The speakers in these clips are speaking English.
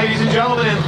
ladies and gentlemen.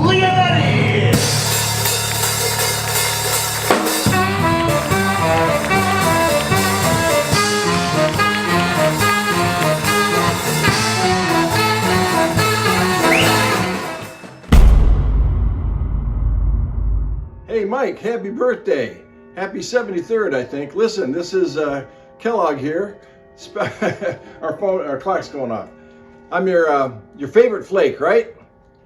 Leonetti! Hey Mike, happy birthday. Happy 73rd, I think. Listen, this is Kellogg here. Our clock's going off. I'm your favorite flake, right?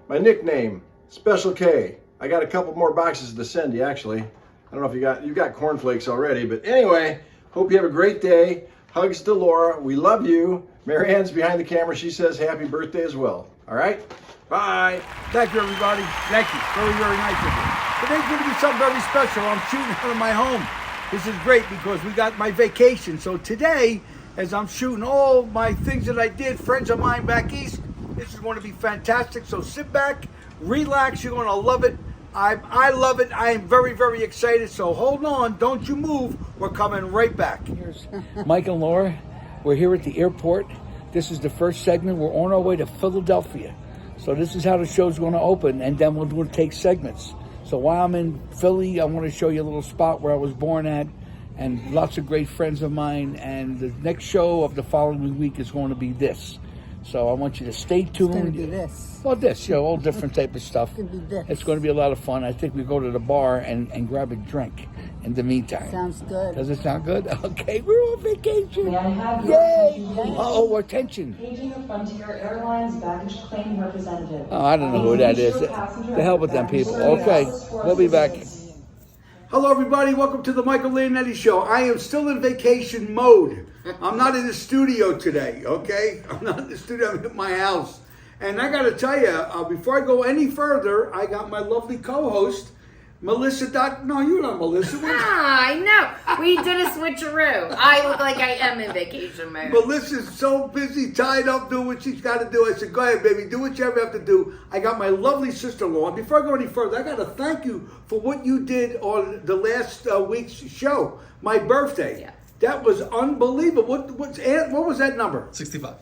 My nickname, Special K. I got a couple more boxes to send you, actually. I don't know if you got cornflakes already, but anyway, hope you have a great day. Hugs to Laura. We love you. Mary Ann's behind the camera. She says happy birthday as well. All right? Bye. Thank you, everybody. Thank you. Very, very nice of you. Today's going to be something very special. I'm shooting out of my home. This is great because we got my vacation. So today, as I'm shooting all my things that I did, friends of mine back east, this is going to be fantastic. So sit back, relax. You're going to love it. I love it. I am very, very excited. So hold on. Don't you move. We're coming right back. Here's Mike and Laura. We're here at the airport. This is the first segment. We're on our way to Philadelphia. So this is how the show's going to open, and then we'll take segments. So while I'm in Philly, I want to show you a little spot where I was born at, and lots of great friends of mine. And the next show of the following week is going to be this. So I want you to stay tuned. It's going to be this. Well, this, all different type of stuff. It's going to be this. It's going to be a lot of fun. I think we go to the bar and grab a drink in the meantime. Sounds good. Does it sound good? Okay, we're on vacation. May I have Yay! your attention, Uh-oh, attention. Paging of Frontier Airlines baggage claim representative. Oh, I don't know who that is. The hell with them people. Okay, we'll be back. Hello, everybody. Welcome to the Michael Leonetti Show. I am still in vacation mode. I'm not in the studio today, okay? I'm not in the studio. I'm at my house. And I got to tell you, before I go any further, I got my lovely co-host, Melissa. No, you're not Melissa. I know. We did a switcheroo. I look like I am in vacation mode. Melissa's so busy, tied up, doing what she's got to do. I said, go ahead, baby, do what you ever have to do. I got my lovely sister-in-law. And before I go any further, I got to thank you for what you did on the last week's show, my birthday. Yeah. That was unbelievable. What was that number? 65.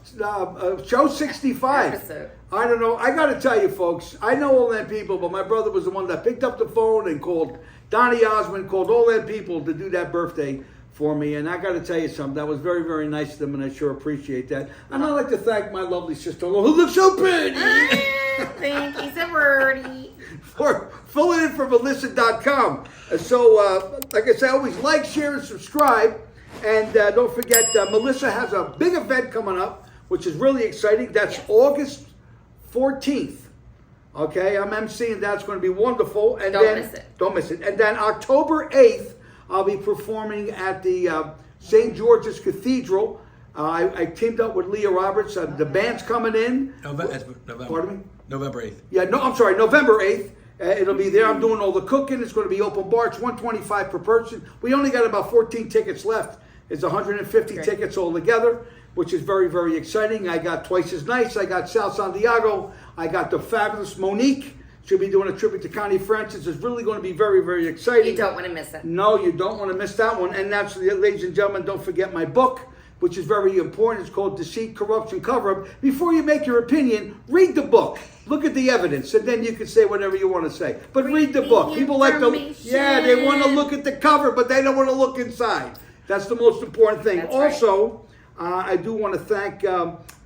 Show 65. Episode. I don't know. I got to tell you, folks, I know all them people, but my brother was the one that picked up the phone and called Donnie Osmond, called all them people to do that birthday for me. And I got to tell you something. That was very, very nice of them, and I sure appreciate that. And I'd like to thank my lovely sister-in-law, who looks so pretty. Thank you, so birdie. For filling in for Melissa.com. So, like I say, always like, share, and subscribe. And don't forget, Melissa has a big event coming up, which is really exciting. That's August 14th. Okay, I'm emceeing. That's going to be wonderful. And Don't miss it. Don't miss it. And then October 8th, I'll be performing at the St. George's Cathedral. I teamed up with Leah Roberts. The band's coming in. November. Pardon me? November 8th. Yeah, no, I'm sorry, November 8th. It'll be there. I'm doing all the cooking. It's going to be open bar. It's $125 per person. We only got about 14 tickets left. It's 150 tickets altogether, which is very, very exciting. I got Twice as Nice. I got Sal Santiago. I got the fabulous Monique. She'll be doing a tribute to Connie Francis. It's really going to be very, very exciting. You don't want to miss it. No, you don't want to miss that one. And that's, ladies and gentlemen, don't forget my book. which is very important. It's called Deceit, Corruption, Cover-Up. Before you make your opinion, read the book. Look at the evidence, and then you can say whatever you want to say. But read the book. People like to, they want to look at the cover, but they don't want to look inside. That's the most important thing. That's also, I do want to thank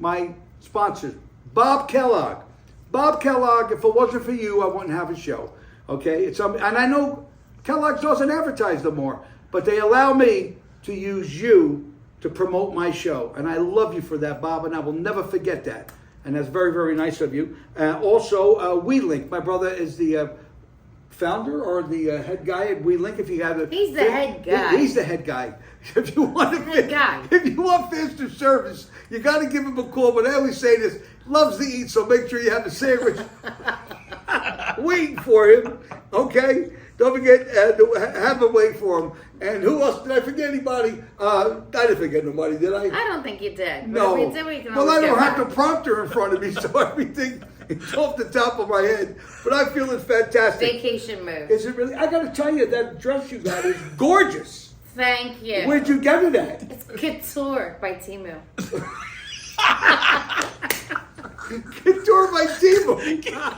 my sponsors, Bob Kellogg. Bob Kellogg, if it wasn't for you, I wouldn't have a show. Okay? And I know Kellogg's doesn't advertise no more, but they allow me to use you to promote my show. And I love you for that, Bob, and I will never forget that. And that's very, very nice of you. Also, WeLink. My brother is the founder or the head guy at WeLink. If you have He's the head guy. He's the head guy. If you want if you want faster service, you got to give him a call. But I always say this: loves to eat, so make sure you have a sandwich waiting for him. Okay, don't forget have him wait for him. And who else did I forget? Anybody? I didn't forget nobody, did I? I don't think you did. No. But if we did, we can Well, I always don't go have the back. prompter in front of me, so everything is off the top of my head. But I'm feeling fantastic. Vacation move. Is it really? I got to tell you, that dress you got is gorgeous. Thank you. Where'd you get it at? It's Couture by Temu. Couture by Temu.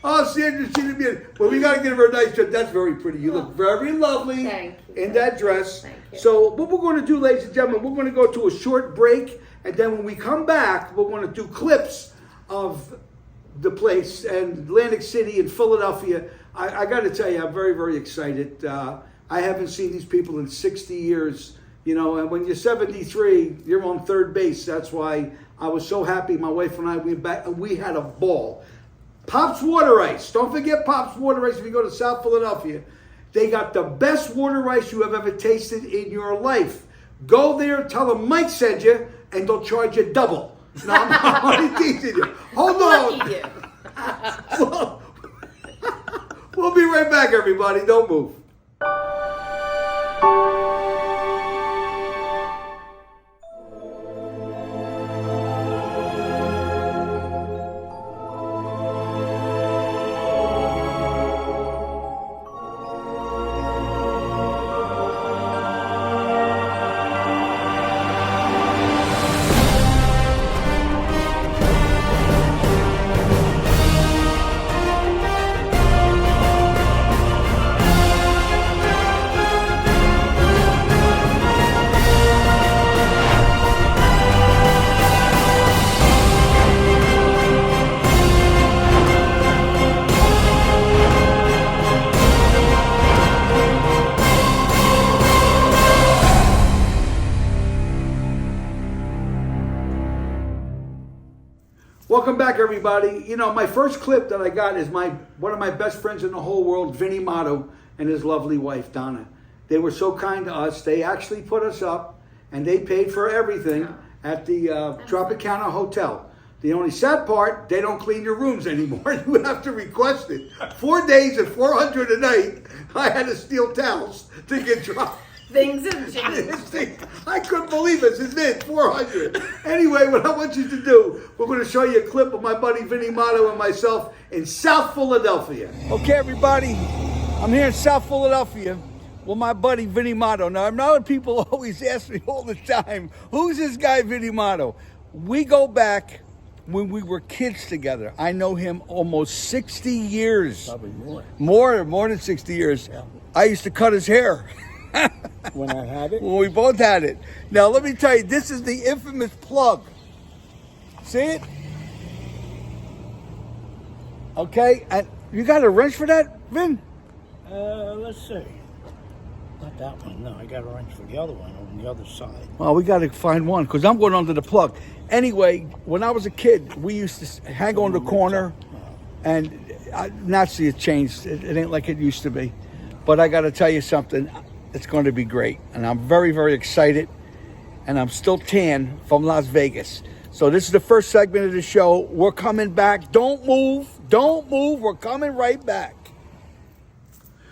Oh, Sandra, she didn't mean it. Well, we got to give her a nice dress. That's very pretty. You look very lovely Thank you. in that dress. Thank you. So what we're going to do, ladies and gentlemen, we're going to go to a short break. And then when we come back, we're going to do clips of the place and Atlantic City and Philadelphia. I got to tell you, I'm very, very excited. I haven't seen these people in 60 years. You know, and when you're 73, you're on third base. That's why I was so happy. My wife and I, we had a ball. Pop's Water Ice. Don't forget Pop's Water Ice if you go to South Philadelphia. They got the best water ice you have ever tasted in your life. Go there, tell them Mike sent you, and they'll charge you double. No, I'm only teasing you. Hold on. Lucky you. We'll be right back, everybody. Don't move. Welcome back, everybody. You know, my first clip that I got is one of my best friends in the whole world, Vinny Motto, and his lovely wife, Donna. They were so kind to us. They actually put us up, and they paid for everything at the Tropicana Hotel. The only sad part, they don't clean your rooms anymore. You have to request it. 4 days at $400 a night, I had to steal towels to get dropped. Things have changed. I couldn't believe it. It's it, 400. Anyway, what I want you to do, we're going to show you a clip of my buddy Vinny Motto and myself in South Philadelphia. Okay, everybody, I'm here in South Philadelphia with my buddy Vinny Motto. Now, I know people always ask me all the time, who's this guy Vinny Motto? We go back when we were kids together. I know him almost 60 years. Probably more. More than 60 years. Yeah. I used to cut his hair. When I had it? Well, we both had it. Now, let me tell you, this is the infamous plug. See it? Okay, and you got a wrench for that, Vin? Let's see. Not that one. No, I got a wrench for the other one on the other side. Well, we got to find one because I'm going under the plug. Anyway, when I was a kid, we used to hang on the corner, and Nazi has changed. It ain't like it used to be. But I got to tell you something. It's going to be great, and I'm very, very excited, and I'm still tan from Las Vegas. So this is the first segment of the show. We're coming back. Don't move. Don't move. We're coming right back.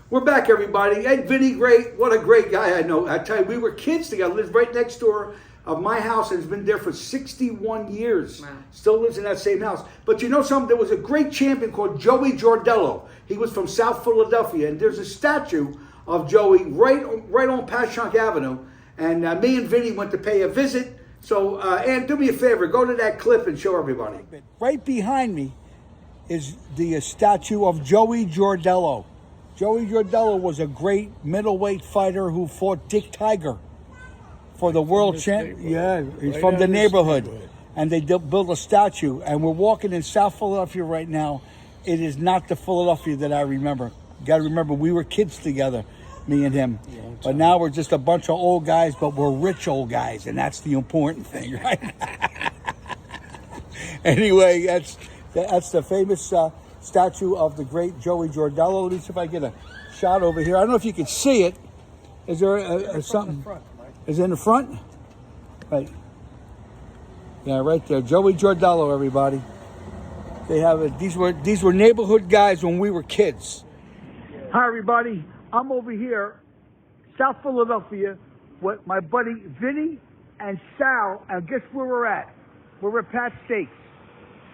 We're back, everybody. Hey, Vinny, great. What a great guy. I know. I tell you, we were kids together. Lived right next door of my house and has been there for 61 years. Wow. Still lives in that same house. But you know something? There was a great champion called Joey Giardello. He was from South Philadelphia, and there's a statue of Joey right on Passyunk Avenue. And me and Vinny went to pay a visit. So, Ann, do me a favor. Go to that clip and show everybody. Right behind me is the statue of Joey Jordello. Joey Jordello was a great middleweight fighter who fought Dick Tiger for the world champ. Yeah, he's from the neighborhood. And they built a statue. And we're walking in South Philadelphia right now. It is not the Philadelphia that I remember. You got to remember, we were kids together, me and him. But now we're just a bunch of old guys, but we're rich old guys, and that's the important thing, right? Anyway, that's the famous statue of the great Joey Jordello. Let me see if I get a shot over here. I don't know if you can see it. Is there something? Is it in the front? Right. Yeah, right there. Joey Jordello, everybody. They have it. These were neighborhood guys when we were kids. Hi, everybody. I'm over here, South Philadelphia, with my buddy Vinny and Sal. And guess where we're at? We're at Pat's Steaks.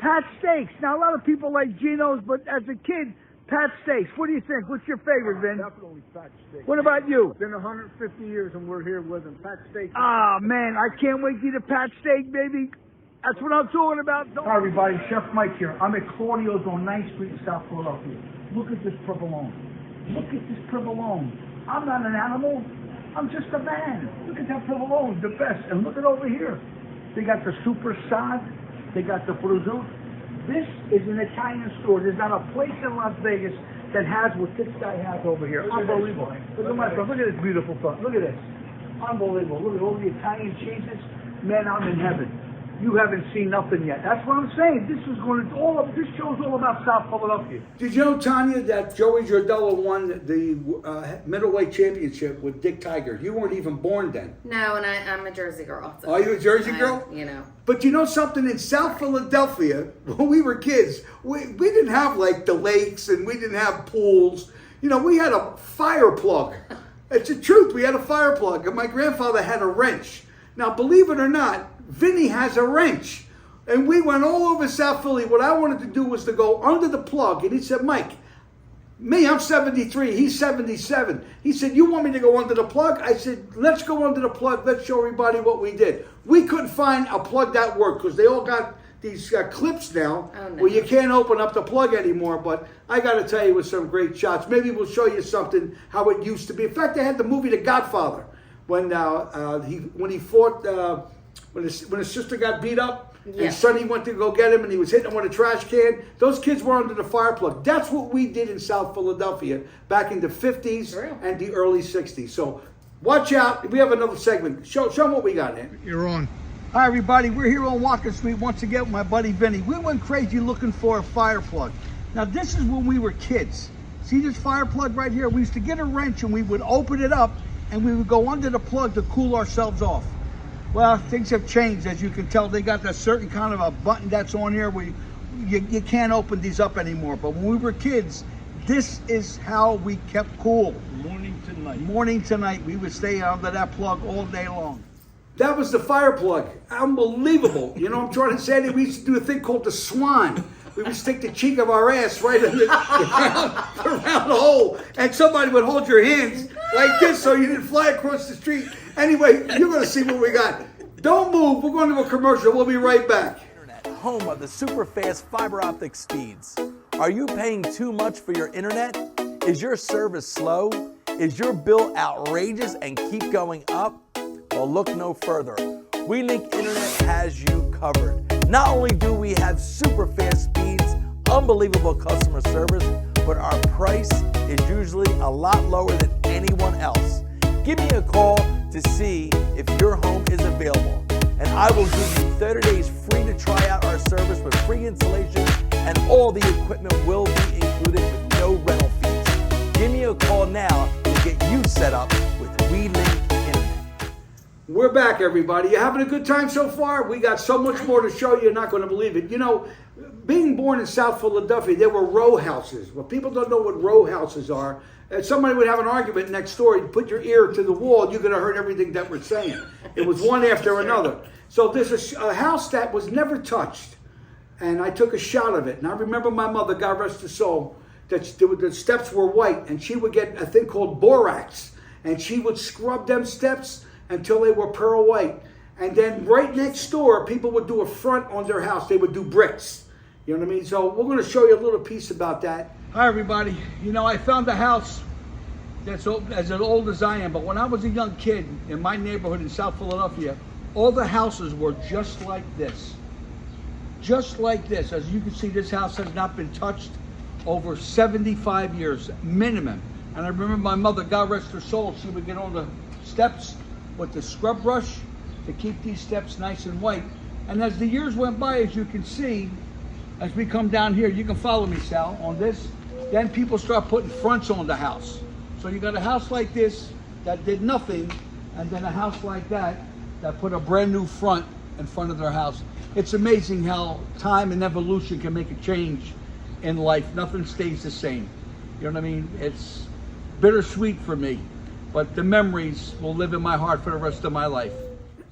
Pat's Steaks. Now, a lot of people like Geno's, but as a kid, Pat's Steaks. What do you think? What's your favorite, Vin? Definitely Pat's Steaks. What about you? It's been 150 years and we're here with him. Pat's Steaks. Ah, man, I can't wait to eat a Pat's Steak, baby. That's what I'm talking about. Hi, everybody. Chef Mike here. I'm at Claudio's on 9th Street in South Philadelphia. Look at this provolone. Look at this provolone. I'm not an animal. I'm just a man. Look at that provolone, the best. And look at over here. They got the super sod. They got the prosciutto. This is an Italian store. There's not a place in Las Vegas that has what this guy has over here. Unbelievable. Look at my stuff. Look at this beautiful stuff. Look at this. Unbelievable. Look at all the Italian cheeses. Man, I'm in heaven. You haven't seen nothing yet. That's what I'm saying. This show's all about South Philadelphia. Did you know, Tonya, that Joey Jordello won the middleweight championship with Dick Tiger? You weren't even born then. No, and I'm a Jersey girl. So are you a Jersey girl? You know. But you know something? In South Philadelphia, when we were kids, we didn't have like the lakes and we didn't have pools. You know, we had a fire plug. It's the truth. We had a fire plug. And my grandfather had a wrench. Now, believe it or not, Vinny has a wrench. And we went all over South Philly. What I wanted to do was to go under the plug. And he said, Mike, I'm 73. He's 77. He said, you want me to go under the plug? I said, let's go under the plug. Let's show everybody what we did. We couldn't find a plug that worked because they all got these clips now where you can't open up the plug anymore. But I got to tell you, with some great shots. Maybe we'll show you something, how it used to be. In fact, they had the movie The Godfather when he fought... When his sister got beat up and Sonny went to go get him and he was hitting him with a trash can, those kids were under the fire plug. That's what we did in South Philadelphia back in the 50s and the early 60s. So watch out. We have another segment. Show them what we got, man. You're on. Hi, everybody. We're here on Walker Street once again with my buddy Vinny. We went crazy looking for a fire plug. Now, this is when we were kids. See this fire plug right here? We used to get a wrench and we would open it up and we would go under the plug to cool ourselves off. Well, things have changed. As you can tell, they got that certain kind of a button that's on here where you can't open these up anymore. But when we were kids, this is how we kept cool. Morning to night. Morning to night. We would stay under that plug all day long. That was the fire plug. Unbelievable. You know what I'm trying to say? We used to do a thing called the swan. We would stick the cheek of our ass right in around the hole. And somebody would hold your hands like this so you didn't fly across the street. Anyway, you're going to see what we got. Don't move. We're going to a commercial. We'll be right back. Internet, home of the super fast fiber optic speeds. Are you paying too much for your internet? Is your service slow? Is your bill outrageous and keep going up? Well, look no further. WeLink Internet has you covered. Not only do we have super fast speeds, unbelievable customer service, but our price is usually a lot lower than anyone else. Give me a call to see if your home is available, and I will give you 30 days free to try out our service with free installation, and all the equipment will be included with no rental fees. Give me a call now to get you set up with WeLink Internet. We're back, everybody. You having a good time so far? We got so much more to show you, you're not going to believe it. You know, being born in South Philadelphia, there were row houses. Well, people don't know what row houses are. Somebody would have an argument next door. You put your ear to the wall, you're going to hear everything that we're saying. It was one after another. So there's a house that was never touched, and I took a shot of it. And I remember my mother, God rest her soul, that the steps were white, and she would get a thing called borax, and she would scrub them steps. until they were pearl white. And then right next door, people would do a front on their house. They would do bricks. You know what I mean? So we're going to show you a little piece about that. Hi, everybody. You know, I found a house that's as old as I am, but when I was a young kid in my neighborhood in South Philadelphia, all the houses were just like this. Just like this. As you can see, this house has not been touched over 75 years, minimum. And I remember my mother, God rest her soul, she would get on the steps with the scrub brush to keep these steps nice and white. And as the years went by, as you can see, as we come down here, you can follow me, Sal, on this, then people start putting fronts on the house. So you got a house like this that did nothing, and then a house like that put a brand new front in front of their house. It's amazing how time and evolution can make a change in life. Nothing stays the same. You know what I mean? It's bittersweet for me, but the memories will live in my heart for the rest of my life.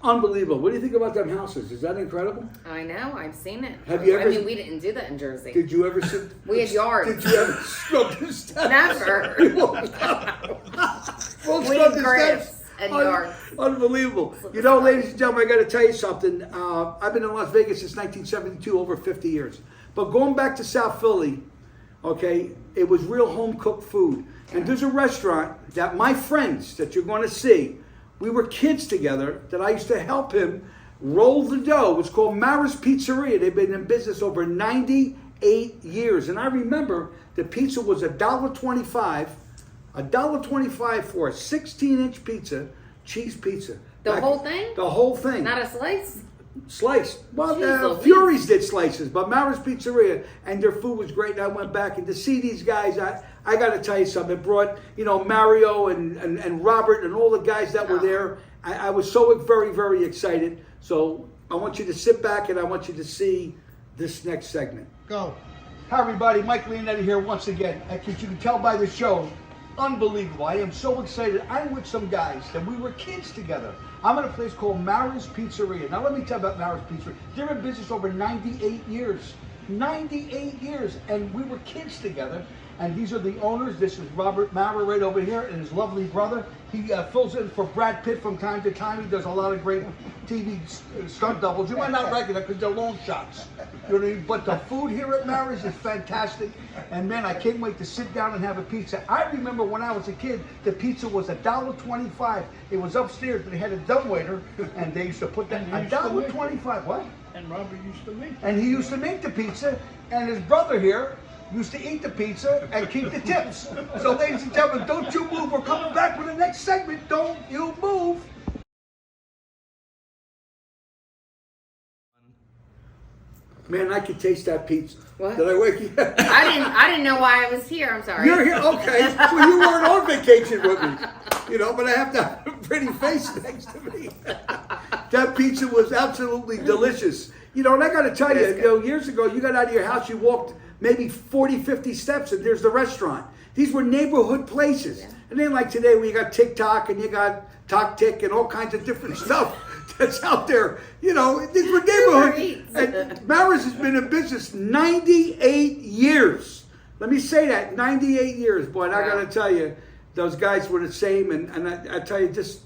Unbelievable. What do you think about them houses? Is that incredible? I know. I've seen it. Have you ever? I mean, we didn't do that in Jersey. Did you ever sit? We had yards. Did you ever scrub the steps? Never. We We scrub had the grass steps. and yards. Unbelievable. You know, ladies and gentlemen, I got to tell you something. I've been in Las Vegas since 1972, over 50 years. But going back to South Philly, okay, it was real home-cooked food. And there's a restaurant that my friends that you're going to see, we were kids together, that I used to help him roll the dough. It's called Mara's Pizzeria. They've been in business over 98 years. And I remember the pizza was $1.25, $1.25 for a 16-inch pizza, cheese pizza. The whole thing? The whole thing. Not a slice? Sliced. Well, Jeez, Fury's did slices, but Mara's Pizzeria, and their food was great. And I went back, and to see these guys, I got to tell you something. It brought, you know, Mario and Robert and all the guys that were there. I was so very, very excited. So I want you to sit back, and I want you to see this next segment. Go. Hi, everybody. Mike Leonetti here once again. As you can tell by the show, unbelievable. I am so excited. I'm with some guys that we were kids together. I'm at a place called Mara's Pizzeria. Now, let me tell you about Mara's Pizzeria. They're in business over 98 years. 98 years. And we were kids together. And these are the owners. This is Robert Mara right over here and his lovely brother. He fills in for Brad Pitt from time to time. He does a lot of great TV stunt doubles. You might not recognize because they're long shots. You know what I mean? But the food here at Mara's is fantastic. And man, I can't wait to sit down and have a pizza. I remember when I was a kid, the pizza was $1.25. It was upstairs. They had a dumbwaiter, and they used to put that $1.25. What? And Robert used to make it. And he used to make the pizza, and his brother here used to eat the pizza and keep the tips. So ladies and gentlemen, don't you move. We're coming back with the next segment. Don't you move. Man, I could taste that pizza. What? Did I wake you up? I didn't know why I was here. I'm sorry. You're here? Okay. Well, you weren't on vacation with me. You know, but I have to have a pretty face next to me. That pizza was absolutely delicious. You know, and I got to tell you, years ago, you got out of your house, you walked maybe 40, 50 steps, and there's the restaurant. These were neighborhood places. Yeah. And then like today, where you got TikTok and you got TokTik and all kinds of different stuff that's out there. You know, these were neighborhoods. And Mara's has been in business 98 years. Let me say that, 98 years. Boy, and I got to tell you, those guys were the same. And I tell you, just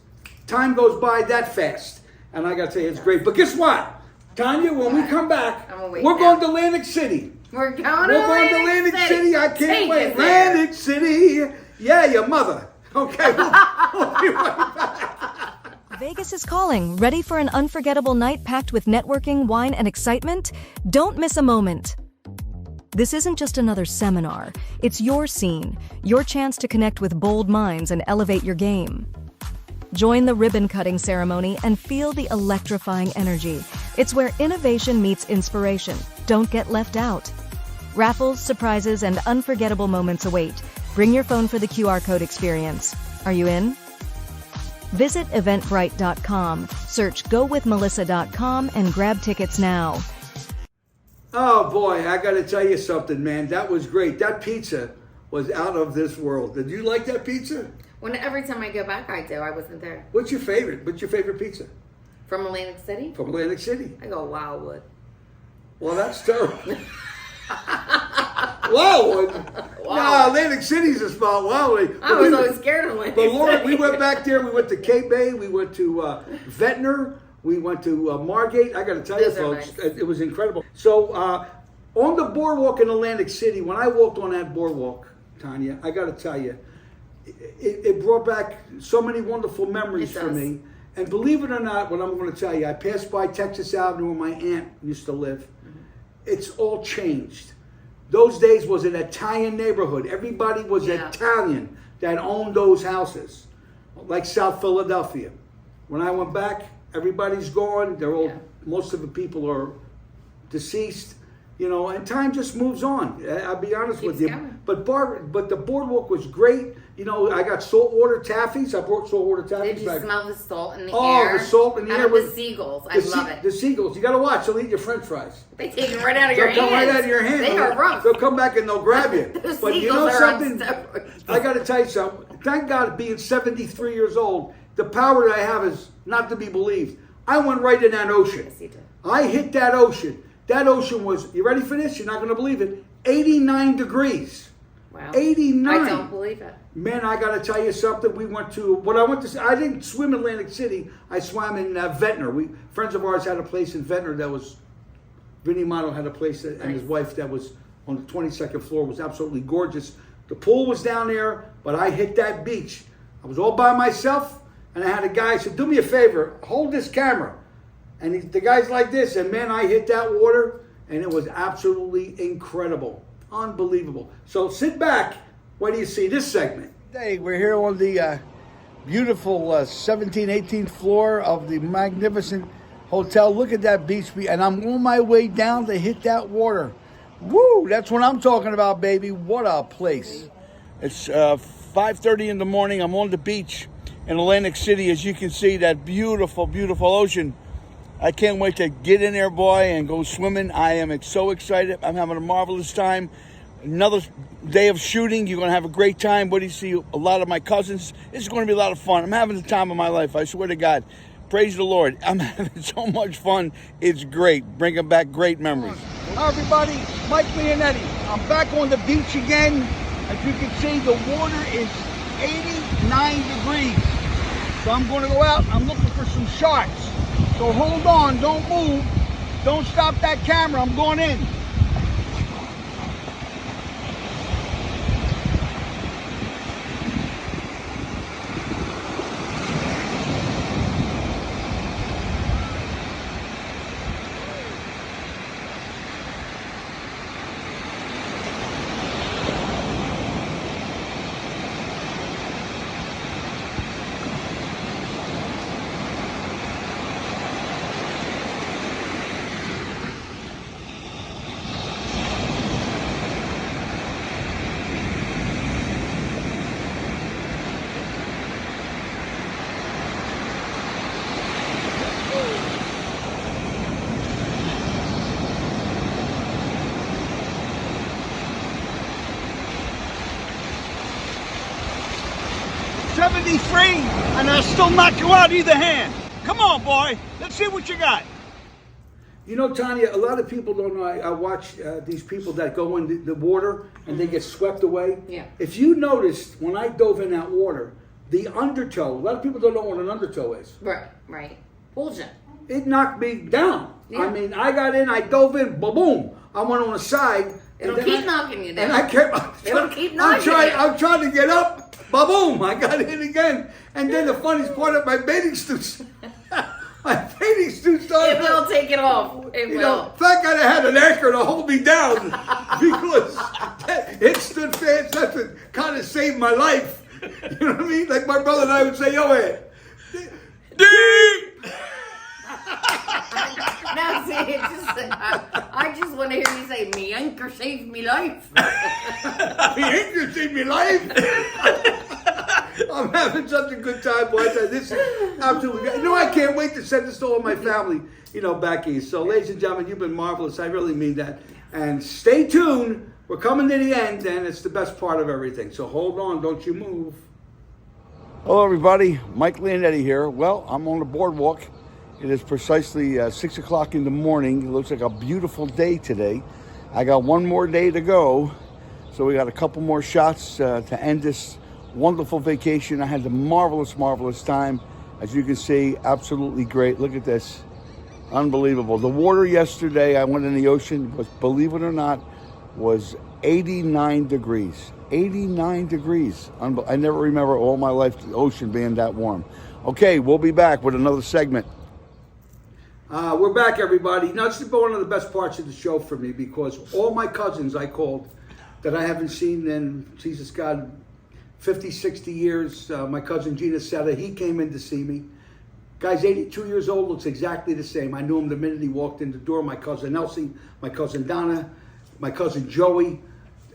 time goes by that fast. And I got to tell you, it's great. But guess what? Tonya, when we come back, we're going to Atlantic City. We're going to Atlantic City. I can't wait. Atlantic City. Yeah, your mother. Okay, we'll be right back. Vegas is calling. Ready for an unforgettable night packed with networking, wine, and excitement? Don't miss a moment. This isn't just another seminar. It's your scene, your chance to connect with bold minds and elevate your game. Join the ribbon-cutting ceremony and feel the electrifying energy. It's where innovation meets inspiration. Don't get left out. Raffles, surprises, and unforgettable moments await. Bring your phone for the QR code experience. Are you in? Visit eventbrite.com, search gowithmelissa.com, and grab tickets now. Oh boy, I got to tell you something, man. That was great. That pizza was out of this world. Did you like that pizza? Every time I go back, I do. I wasn't there. What's your favorite? What's your favorite pizza? From Atlantic City? From Atlantic City. I go Wildwood. Well, that's terrible. Whoa. Wow, Atlantic City's a spot. Wow. I was always scared of Atlantic But Lord, City. we went back there. We went to Cape Bay. We went to Ventnor. We went to Margate. I got to tell you, Those are folks, nice. it was incredible. So on the boardwalk in Atlantic City, when I walked on that boardwalk, Tonya, I got to tell you, it brought back so many wonderful memories It for does. me. And believe it or not, what I'm going to tell you, I passed by Texas Avenue where my aunt used to live. It's all changed. Those days was an Italian neighborhood. Everybody was Yeah. Italian that owned those houses, like South Philadelphia. When I went back, everybody's gone. They're all, most of the people are deceased, you know, and time just moves on. I'll be honest with you. going. But the boardwalk was great. You know, I got saltwater taffies. I brought saltwater taffies Did you back. smell the salt in the Oh, air? the salt in the How air about the was- seagulls? I love it. The seagulls. You got to watch. They'll eat your French fries. They take it right out of your They'll hands. come right out of your hands. They are rough. They'll come back and they'll grab you. Those But you know seagulls are on something? steroids. I got to tell you something. Thank God, being 73 years old, the power that I have is not to be believed. I went right in that ocean. Yes, you did. I hit that ocean. That ocean was, you ready for this? You're not going to believe it. 89 degrees. Wow. 89. I don't believe it. Man, I got to tell you something. I didn't swim in Atlantic City. I swam in Ventnor. Friends of ours had a place in Ventnor that was, Vinny Motto had a place and his wife that was on the 22nd floor, was absolutely gorgeous. The pool was down there, but I hit that beach. I was all by myself, and I had a guy said, do me a favor, hold this camera. And the guy's like this, and man, I hit that water, and it was absolutely incredible. Unbelievable. So sit back. Wait till you see this segment. Today we're here on the beautiful 17th, 18th floor of the magnificent hotel. Look at that beach, and I'm on my way down to hit that water. Woo! That's what I'm talking about, baby. What a place. It's 5:30 in the morning. I'm on the beach in Atlantic City. As you can see, that beautiful, beautiful ocean. I can't wait to get in there, boy, and go swimming. I am so excited. I'm having a marvelous time. Another day of shooting. You're going to have a great time. What do you see? A lot of my cousins. This is going to be a lot of fun. I'm having the time of my life. I swear to God. Praise the Lord. I'm having so much fun. It's great. Bringing back great memories. Hi, everybody. Mike Leonetti. I'm back on the beach again. As you can see, the water is 89 degrees. So I'm going to go out. I'm looking for some sharks. So hold on. Don't move. Don't stop that camera. I'm going in. And I'll still knock you out either hand. Come on, boy. Let's see what you got. You know, Tonya, a lot of people don't know. I watch these people that go in the water and they get swept away. Yeah. If you noticed, when I dove in that water, the undertow, a lot of people don't know what an undertow is. Right. Bullshit. It knocked me down. Yeah. I mean, I got in, I dove in, boom. I went on the side. It'll and then keep knocking you down. And I kept. It'll keep knocking you. I'm trying to get up. Boom! I got in again. And then the funniest part of my bathing suit. My bathing suit started. It will take it off. It You will. know, thank God I had an anchor to hold me down because it stood fast. That's what kind of saved my life. You know what I mean? Like my brother and I would say, yo, Ed. Deep! Now, see, I just want to hear you say, "Me anchor saved me life." The anchor saved me life. I'm having such a good time, boys. This is absolutely. You know, I can't wait to send this to all my family. You know, back east. So, ladies and gentlemen, you've been marvelous. I really mean that. And stay tuned. We're coming to the end, and it's the best part of everything. So hold on, don't you move. Hello, everybody. Mike Leonetti here. Well, I'm on the boardwalk. It is precisely 6 o'clock in the morning. It looks like a beautiful day today. I got one more day to go, So we got a couple more shots to end this wonderful vacation. I had a marvelous time. As you can see, absolutely great. Look at this. Unbelievable. The water yesterday, I went in the ocean, was, believe it or not, was 89 degrees. 89 degrees. I never remember all my life the ocean being that warm. Okay, we'll be back with another segment. We're back, everybody. Now, this is one of the best parts of the show for me because all my cousins I called that I haven't seen in, Jesus God, 50, 60 years. My cousin Gina Seta, he came in to see me. Guy's 82 years old, looks exactly the same. I knew him the minute he walked in the door. My cousin Elsie, my cousin Donna, my cousin Joey,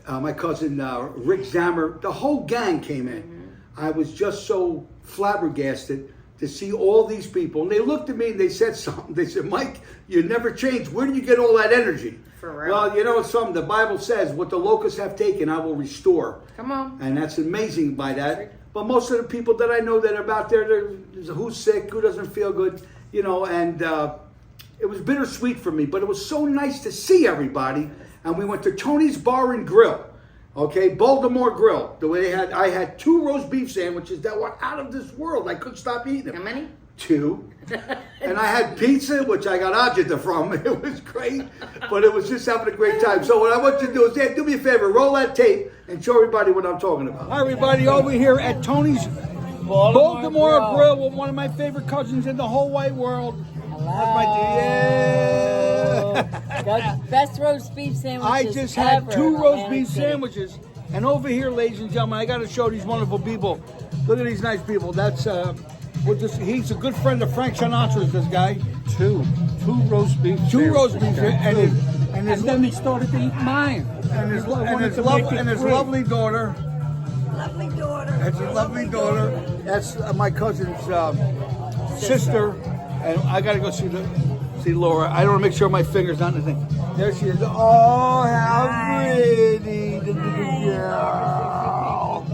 my cousin Rick Zammer. The whole gang came in. I was just so flabbergasted to see all these people. And they looked at me and they said something. They said, Mike, you never changed. Where do you get all that energy? For real. Well, you know something, the Bible says, what the locusts have taken, I will restore. Come on. And that's amazing by that. But most of the people that I know that are out there, who's sick, who doesn't feel good, you know, and it was bittersweet for me. But it was so nice to see everybody. And we went to Tony's Bar and Grill. Okay, Baltimore Grill. The way they had, I had 2 roast beef sandwiches that were out of this world. I couldn't stop eating them. How many? 2. And I had pizza, which I got agita from. It was great, but it was just having a great time. So what I want you to do is, do me a favor, roll that tape and show everybody what I'm talking about. Hi, everybody, over here at Tony's Baltimore Grill with one of my favorite cousins in the whole wide world. That's my Best roast beef sandwiches I just had ever 2 roast in beef Atlantic City. sandwiches. And over here, ladies and gentlemen, I got to show these wonderful people. Look at these nice people. That's, he's a good friend of Frank Sinatra's, this guy. 2 roast beef. 2 roast beef. And then he started to eat mine. And his lovely daughter. Lovely daughter. That's his lovely daughter. That's my cousin's sister. And I got to go see Laura. I don't want to make sure my finger's not in the thing. There she is. Oh, how pretty. The little girl.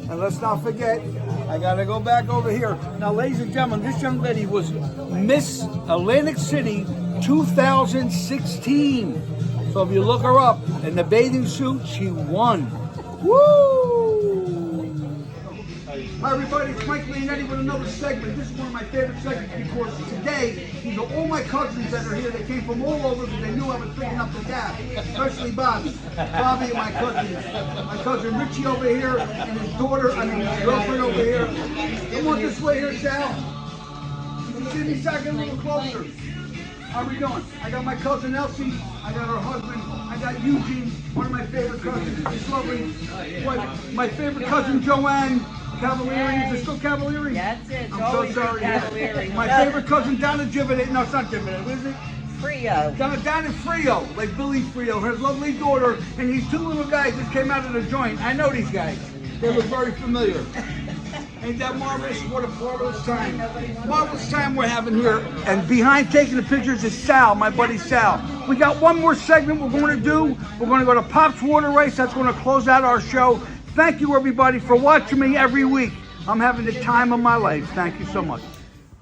And let's not forget, I got to go back over here. Now, ladies and gentlemen, this young lady was Miss Atlantic City 2016. So if you look her up in the bathing suit, she won. Woo! Hi everybody, it's Mike Leonetti with another segment. This is one of my favorite segments because today, these are all my cousins that are here. They came from all over because they knew I was picking up the tab, especially Bobby. Bobby and my cousins. My cousin Richie over here and his daughter, his girlfriend over here. Come on this way here, Sal. You see me, Sal, get a little closer. How we doing? I got my cousin Elsie, I got her husband, I got Eugene, one of my favorite cousins. It's lovely. My favorite cousin Joanne. Cavalieri, is it still Cavalieri? That's it. I'm so sorry. Cavalieri. My favorite cousin down in Gibbet. No, it's not Gibbet. What is it? Frio. Down in Frio, like Billy Frio, her lovely daughter, and these 2 little guys that came out of the joint. I know these guys. They look very familiar. Ain't that marvelous? What a marvelous time. Marvelous time we're having here. And behind taking the pictures is Sal, my buddy Sal. We got one more segment we're going to do. We're going to go to Pop's Water Race. That's going to close out our show. Thank you, everybody, for watching me every week. I'm having the time of my life. Thank you so much.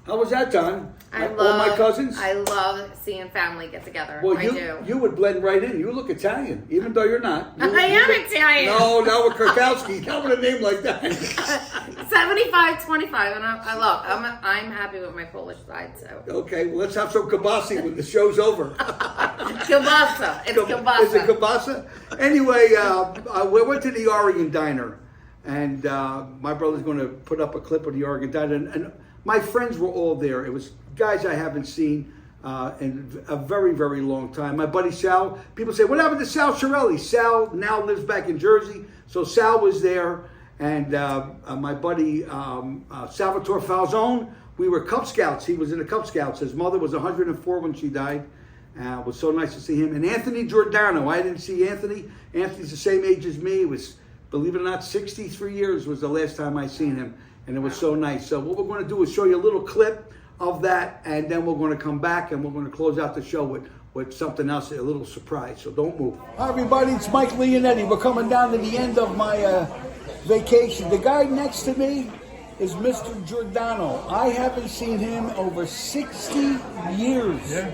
How was that, Don? All my cousins? I love seeing family get together. Well, I do. You would blend right in. You look Italian, even though you're not. I am Italian. No, with Kurkowski. Not with a name like that. 75-25, and I love. I'm happy with my Polish side, so. Okay, well, let's have some kielbasa when the show's over. Kielbasa. It's kielbasa. Is it kielbasa? Anyway, we went to the Oregon Diner, and my brother's going to put up a clip of the Oregon Diner, and my friends were all there. It was guys I haven't seen in a very, very long time. My buddy Sal, people say, what happened to Sal Chiarelli? Sal now lives back in Jersey, so Sal was there. And my buddy Salvatore Falzone, we were Cub Scouts. He was in the Cub Scouts. His mother was 104 when she died. It was so nice to see him. And Anthony Giordano, I didn't see Anthony. Anthony's the same age as me. It was, believe it or not, 63 years was the last time I seen him. And it was so nice. So what we're going to do is show you a little clip of that. And then we're going to come back and we're going to close out the show with something else, a little surprise. So don't move. Hi, everybody. It's Mike Leonetti. We're coming down to the end of my vacation. The guy next to me is Mr. Giordano. I haven't seen him over 60 years. Yeah.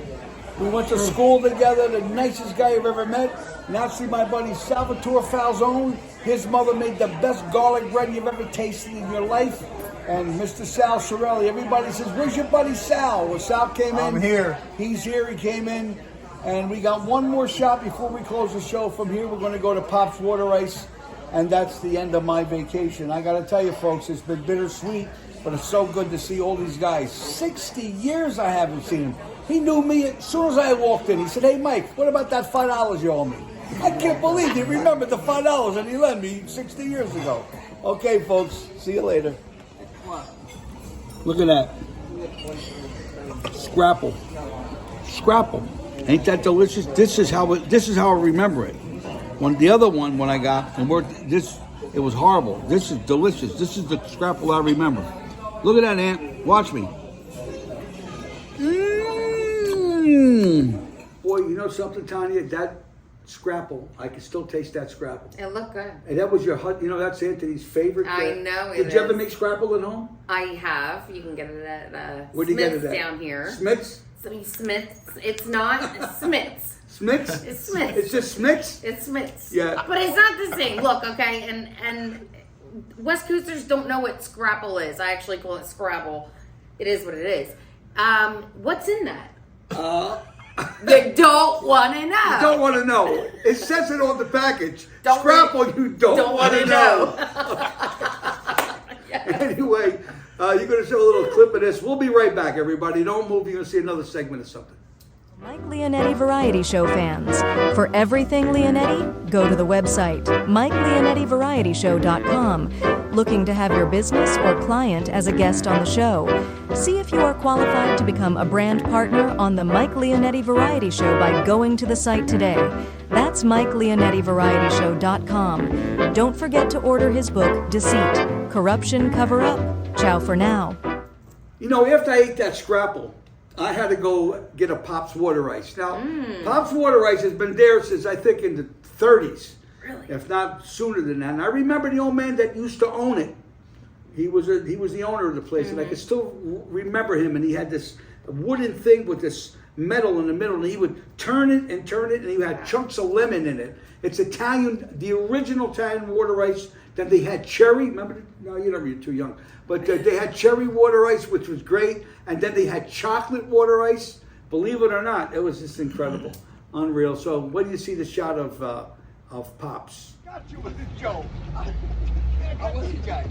We went to school together, the nicest guy I've ever met. Now see my buddy Salvatore Falzone. His mother made the best garlic bread you've ever tasted in your life. And Mr. Sal Sorelli. Everybody says, where's your buddy Sal? Well, Sal came in. I'm here. He's here, he came in. And we got one more shot before we close the show. From here, we're going to go to Pop's Water Ice. And that's the end of my vacation. I got to tell you, folks, it's been bittersweet, but it's so good to see all these guys. 60 years I haven't seen him. He knew me as soon as I walked in. He said, hey, Mike, what about that $5 you owe me? I can't believe he remembered the $5 that he lent me 60 years ago. Okay, folks, see you later. Look at that. Scrapple. Scrapple. Ain't that delicious? This is how I remember it. The other one when I got, it was horrible. This is delicious. This is the scrapple I remember. Look at that, Aunt. Watch me. Boy, you know something, Tanya? That scrapple, I can still taste that scrapple. It looked good. And that was that's Anthony's favorite. I know it Did you ever make scrapple at home? I have. You can get it at Where do you get Smith's it at? down here. Smith's? Smith's. It's not Smith's. Smith's? It's Smith's. It's just Smith's? It's Smith's. Yeah. But it's not the same. Look, okay, and West Coasters don't know what scrapple is. I actually call it Scrabble. It is what it is. What's in that? You don't want to know. You don't want to know. It says it on the package. Don't Scrapple, you don't want to know. Anyway, you're going to show a little clip of this. We'll be right back, everybody. Don't move. You're going to see another segment of something. Mike Leonetti Variety Show fans. For everything Leonetti, go to the website MikeLeonettiVarietyShow.com. Looking to have your business or client as a guest on the show? See if you are qualified to become a brand partner on the Mike Leonetti Variety Show by going to the site today. That's MikeLeonettiVarietyShow.com. Don't forget to order his book, Deceit, Corruption Cover-Up. Ciao for now. You know, after I ate that scrapple, I had to go get a Pop's Water Ice. Now, Pop's Water Ice has been there since, I think, in the 30s. Really? If not sooner than that. And I remember the old man that used to own it. He was the owner of the place, and I can still remember him. And he had this wooden thing with this metal in the middle, and he would turn it, and he had chunks of lemon in it. It's Italian, the original Italian water ice. Then they had cherry. Remember? No, you're too young. But they had cherry water ice, which was great. And then they had chocolate water ice. Believe it or not, it was just incredible, unreal. So, what do you see the shot of Pops? Got you with the joke. I was the guy.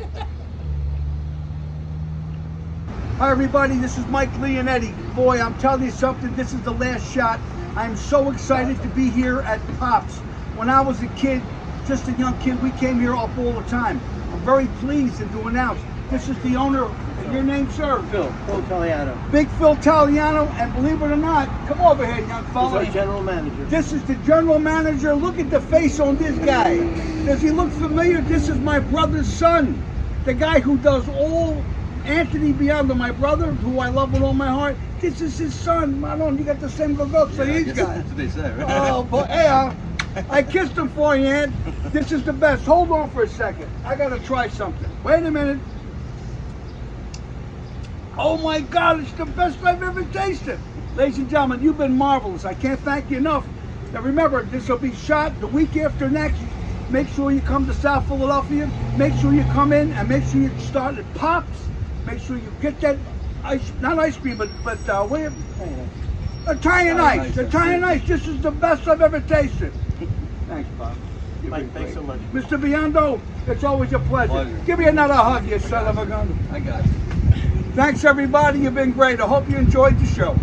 Hi everybody, this is Mike Leonetti. Boy, I'm telling you something, this is the last shot. I'm so excited to be here at Pops. When I was a kid, just a young kid, we came here up all the time. I'm very pleased to announce this is the owner. Your name, sir? Phil Taliano. Big Phil Taliano, and believe it or not, come over here, young fella. He's our general manager. This is the general manager. Look at the face on this guy. Does he look familiar? This is my brother's son. The guy who does all Anthony Biondo, my brother, who I love with all my heart. This is his son. You got the same good looks that he's got. That's what they say, right? Oh, boy. Hey, I kissed him for you, Aunt. This is the best. Hold on for a second. I got to try something. Wait a minute. Oh my God, it's the best I've ever tasted. Ladies and gentlemen, you've been marvelous. I can't thank you enough. Now remember, this will be shot the week after next. Make sure you come to South Philadelphia. Make sure you come in and make sure you start at Pops. Make sure you get that not ice cream, but Italian ice. Italian ice. This is the best I've ever tasted. Thanks, Pop. Mike, thanks so much. Mr. Biondo, it's always a pleasure. Give me another hug, you son of a gun. I got you. Thanks, everybody. You've been great. I hope you enjoyed the show.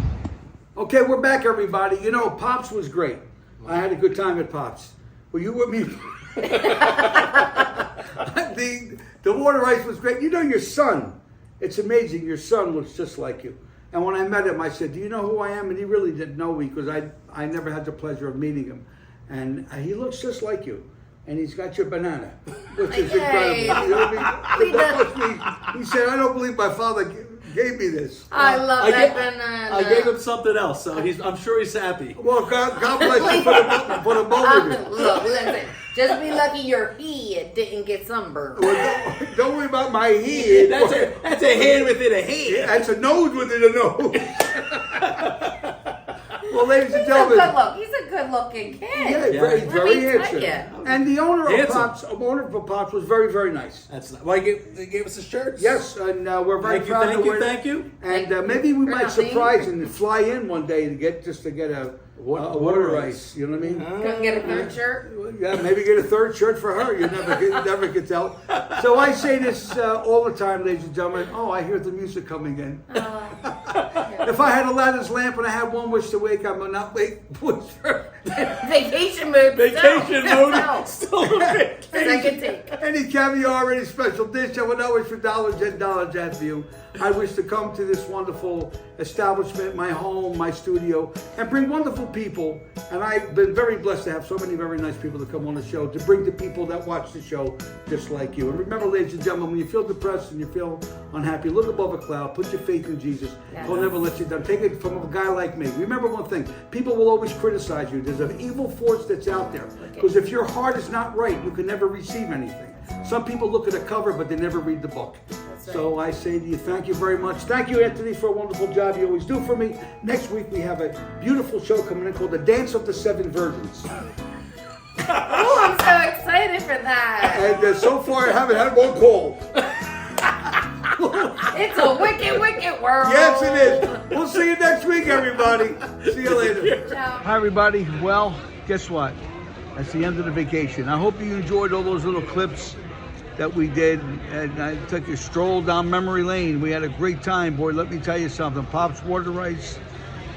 Okay, we're back, everybody. You know, Pops was great. I had a good time at Pops. Were you with me? The water ice was great. You know, your son, it's amazing. Your son looks just like you. And when I met him, I said, do you know who I am? And he really didn't know me because I never had the pleasure of meeting him. And he looks just like you. And he's got your banana, which is incredible. You know what I mean? He said, I don't believe my father gave me this. I love that banana. I gave him something else, so I'm sure he's happy. Well, God bless you for the moment. Look, listen. Just be lucky your head didn't get sunburned. Well, don't worry about my head. That's a head within a head. That's a nose within a nose. Well, ladies and He's a gentlemen. good look. He's a good-looking kid. Yeah, very, Let very me tell handsome. ya. And the owner of Handsome. Pops, Pops was very, very nice. That's not, well, they gave us the shirts. Yes, and we're very proud to wear them. Thank you. And maybe we For might nothing. surprise and fly in one day to get a water ice. You know what I mean? Couldn't get a third shirt. Yeah, maybe get a third shirt for her. You never can tell. So I say this all the time, ladies and gentlemen. Oh, I hear the music coming in. If I had Aladdin's lamp and I had one wish to wake, I would not wake. Vacation mood. Vacation No. mode. Still a vacation. Second take. Any caviar, any special dish, I would not wish for dollars and dollars at you. I wish to come to this wonderful establishment, my home, my studio, and bring wonderful people. And I've been very blessed to have so many very nice people to come on the show, to bring the people that watch the show just like you. And remember, ladies and gentlemen, when you feel depressed and you feel unhappy, look above a cloud, put your faith in Jesus. Yes. He'll never let you down. Take it from a guy like me. Remember one thing, people will always criticize you. There's an evil force that's out there. Because if your heart is not right, you can never receive anything. Some people look at a cover, but they never read the book. So I say to you, thank you very much. Thank you, Anthony, for a wonderful job you always do for me. Next week, we have a beautiful show coming in called The Dance of the Seven Virgins. Oh, I'm so excited for that. And so far, I haven't had one call. It's a wicked, wicked world. Yes, it is. We'll see you next week, everybody. See you later. Ciao. Hi, everybody. Well, guess what? That's the end of the vacation. I hope you enjoyed all those little clips that we did, and I took a stroll down memory lane. We had a great time, boy. Let me tell you something. Pop's water ice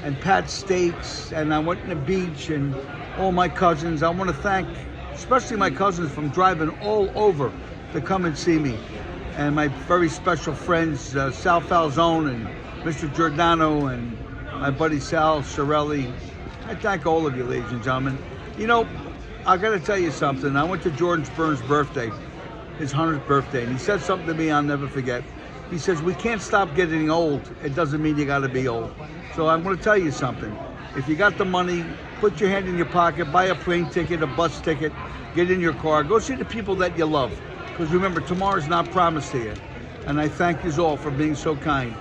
and Pat's steaks, and I went to the beach, and all my cousins. I want to thank especially my cousins from driving all over to come and see me, and my very special friends, Sal Falzone and Mr. Giordano and my buddy Sal Sorelli. I thank all of you, ladies and gentlemen. You know, I got to tell you something. I went to George Burns' birthday, his 100th birthday, and he said something to me I'll never forget. He says, we can't stop getting old. It doesn't mean you got to be old. So I'm going to tell you something. If you got the money, put your hand in your pocket, buy a plane ticket, a bus ticket, get in your car, go see the people that you love. Because remember, tomorrow's not promised to you. And I thank you all for being so kind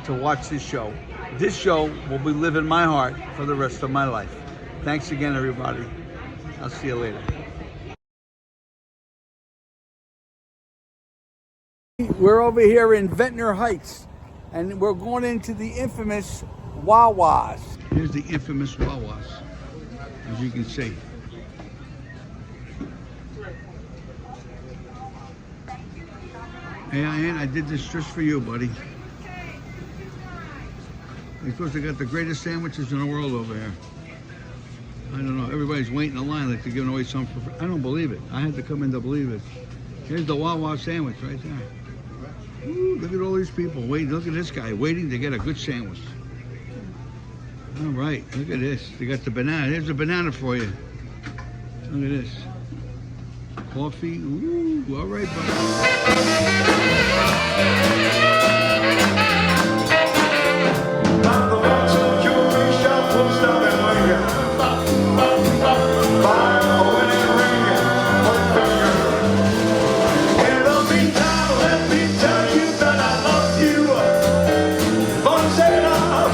to watch this show. This show will be living in my heart for the rest of my life. Thanks again, everybody. I'll see you later. We're over here in Ventnor Heights, and we're going into the infamous Wawa's. Here's the infamous Wawa's, as you can see. Hey, Ian, I did this just for you, buddy. Because they got the greatest sandwiches in the world over here. I don't know, everybody's waiting in line like they're giving away some for free. I don't believe it. I had to come in to believe it. Here's the Wawa sandwich right there. Ooh, look at all these people waiting. Look at this guy waiting to get a good sandwich. All right, look at this. They got the banana. Here's a banana for you. Look at this. Coffee. Ooh, all right,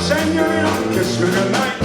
Senorita, kiss me goodnight.